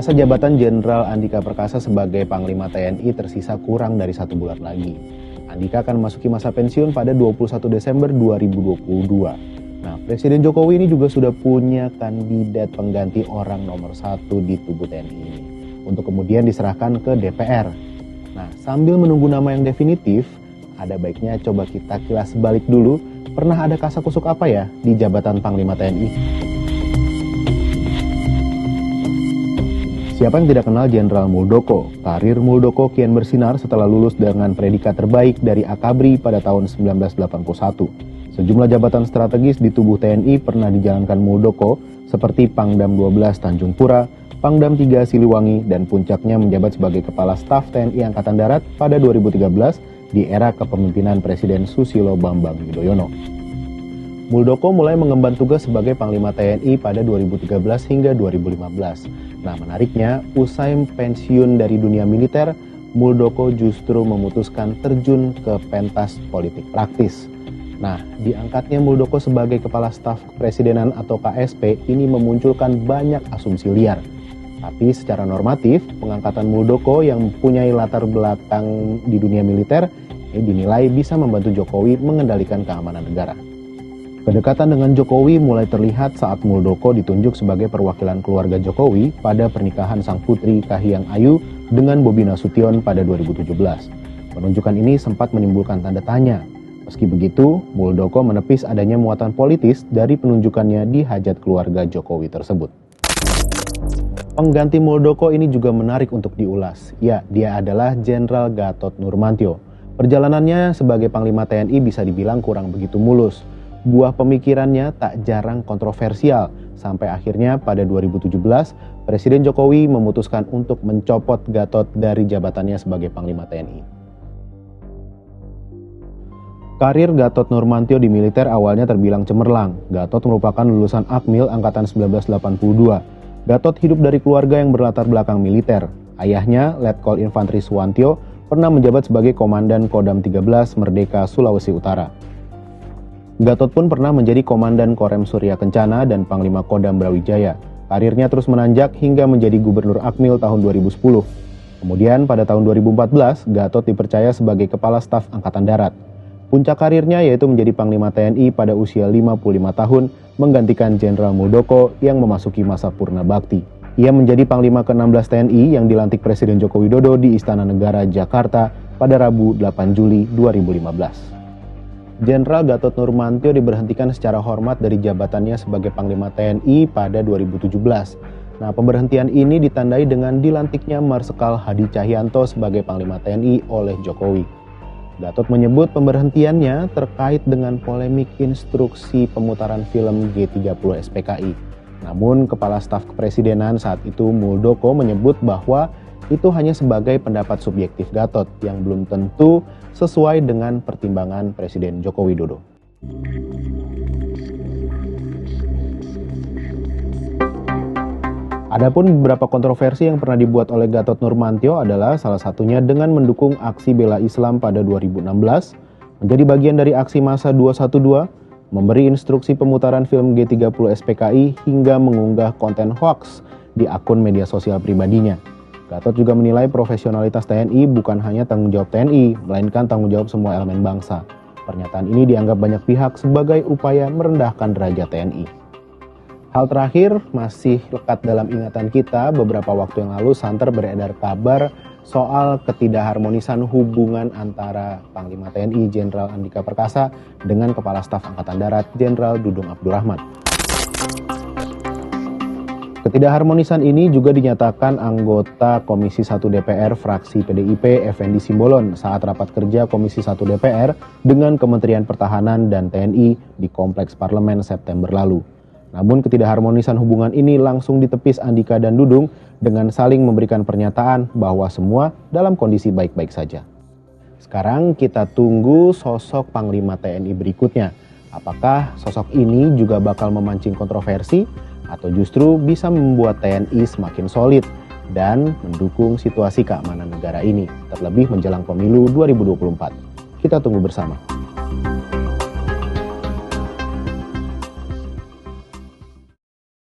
Masa jabatan Jenderal Andika Perkasa sebagai Panglima TNI tersisa kurang dari 1 bulan lagi. Andika akan memasuki masa pensiun pada 21 Desember 2022. Nah, Presiden Jokowi ini juga sudah punya kandidat pengganti orang nomor 1 di tubuh TNI ini, untuk kemudian diserahkan ke DPR. Nah, sambil menunggu nama yang definitif, ada baiknya coba kita kilas balik dulu, pernah ada kasakusuk apa ya di jabatan Panglima TNI? Siapa yang tidak kenal Jenderal Muldoko? Karir Muldoko kian bersinar setelah lulus dengan predikat terbaik dari Akabri pada tahun 1981. Sejumlah jabatan strategis di tubuh TNI pernah dijalankan Muldoko, seperti Pangdam 12 Tanjung Pura, Pangdam 3 Siliwangi, dan puncaknya menjabat sebagai Kepala Staf TNI Angkatan Darat pada 2013 di era kepemimpinan Presiden Susilo Bambang Yudhoyono. Muldoko mulai mengemban tugas sebagai Panglima TNI pada 2013 hingga 2015. Nah, menariknya, usai pensiun dari dunia militer, Muldoko justru memutuskan terjun ke pentas politik praktis. Nah, diangkatnya Muldoko sebagai Kepala Staf Kepresidenan atau KSP ini memunculkan banyak asumsi liar. Tapi secara normatif, pengangkatan Muldoko yang mempunyai latar belakang di dunia militer ini dinilai bisa membantu Jokowi mengendalikan keamanan negara. Kedekatan dengan Jokowi mulai terlihat saat Muldoko ditunjuk sebagai perwakilan keluarga Jokowi pada pernikahan sang putri Kahiyang Ayu dengan Bobi Nasution pada 2017. Penunjukan ini sempat menimbulkan tanda tanya. Meski begitu, Muldoko menepis adanya muatan politis dari penunjukannya di hajat keluarga Jokowi tersebut. Pengganti Muldoko ini juga menarik untuk diulas. Ya, dia adalah Jenderal Gatot Nurmantio. Perjalanannya sebagai Panglima TNI bisa dibilang kurang begitu mulus. Buah pemikirannya tak jarang kontroversial, sampai akhirnya pada 2017, Presiden Jokowi memutuskan untuk mencopot Gatot dari jabatannya sebagai Panglima TNI. Karir Gatot Nurmantio di militer awalnya terbilang cemerlang. Gatot merupakan lulusan Akmil Angkatan 1982. Gatot hidup dari keluarga yang berlatar belakang militer. Ayahnya, Letkol Infantri Suwantio, pernah menjabat sebagai Komandan Kodam 13 Merdeka Sulawesi Utara. Gatot pun pernah menjadi Komandan Korem Surya Kencana dan Panglima Kodam Brawijaya. Karirnya terus menanjak hingga menjadi Gubernur Akmil tahun 2010. Kemudian pada tahun 2014, Gatot dipercaya sebagai Kepala Staf Angkatan Darat. Puncak karirnya yaitu menjadi Panglima TNI pada usia 55 tahun, menggantikan Jenderal Muldoko yang memasuki masa purna bakti. Ia menjadi Panglima ke-16 TNI yang dilantik Presiden Joko Widodo di Istana Negara, Jakarta pada Rabu 8 Juli 2015. Jenderal Gatot Nurmantio diberhentikan secara hormat dari jabatannya sebagai Panglima TNI pada 2017. Nah, pemberhentian ini ditandai dengan dilantiknya Marsikal Hadi Cahyanto sebagai Panglima TNI oleh Jokowi. Gatot menyebut pemberhentiannya terkait dengan polemik instruksi pemutaran film G30 SPKI. Namun, Kepala Staf Kepresidenan saat itu Muldoko menyebut bahwa itu hanya sebagai pendapat subjektif Gatot yang belum tentu sesuai dengan pertimbangan Presiden Joko Widodo. Adapun beberapa kontroversi yang pernah dibuat oleh Gatot Nurmantio adalah salah satunya dengan mendukung aksi bela Islam pada 2016, menjadi bagian dari aksi massa 212, memberi instruksi pemutaran film G30 SPKI hingga mengunggah konten hoax di akun media sosial pribadinya. Gatot juga menilai profesionalitas TNI bukan hanya tanggung jawab TNI, melainkan tanggung jawab semua elemen bangsa. Pernyataan ini dianggap banyak pihak sebagai upaya merendahkan derajat TNI. Hal terakhir, masih lekat dalam ingatan kita, beberapa waktu yang lalu santer beredar kabar soal ketidakharmonisan hubungan antara Panglima TNI Jenderal Andika Perkasa dengan Kepala Staf Angkatan Darat Jenderal Dudung Abdurrahman. Ketidakharmonisan ini juga dinyatakan anggota Komisi 1 DPR fraksi PDIP Effendi Simbolon saat rapat kerja Komisi 1 DPR dengan Kementerian Pertahanan dan TNI di Kompleks Parlemen September lalu. Namun ketidakharmonisan hubungan ini langsung ditepis Andika dan Dudung dengan saling memberikan pernyataan bahwa semua dalam kondisi baik-baik saja. Sekarang kita tunggu sosok Panglima TNI berikutnya. Apakah sosok ini juga bakal memancing kontroversi? Atau justru bisa membuat TNI semakin solid dan mendukung situasi keamanan negara ini, terlebih menjelang pemilu 2024. Kita tunggu bersama.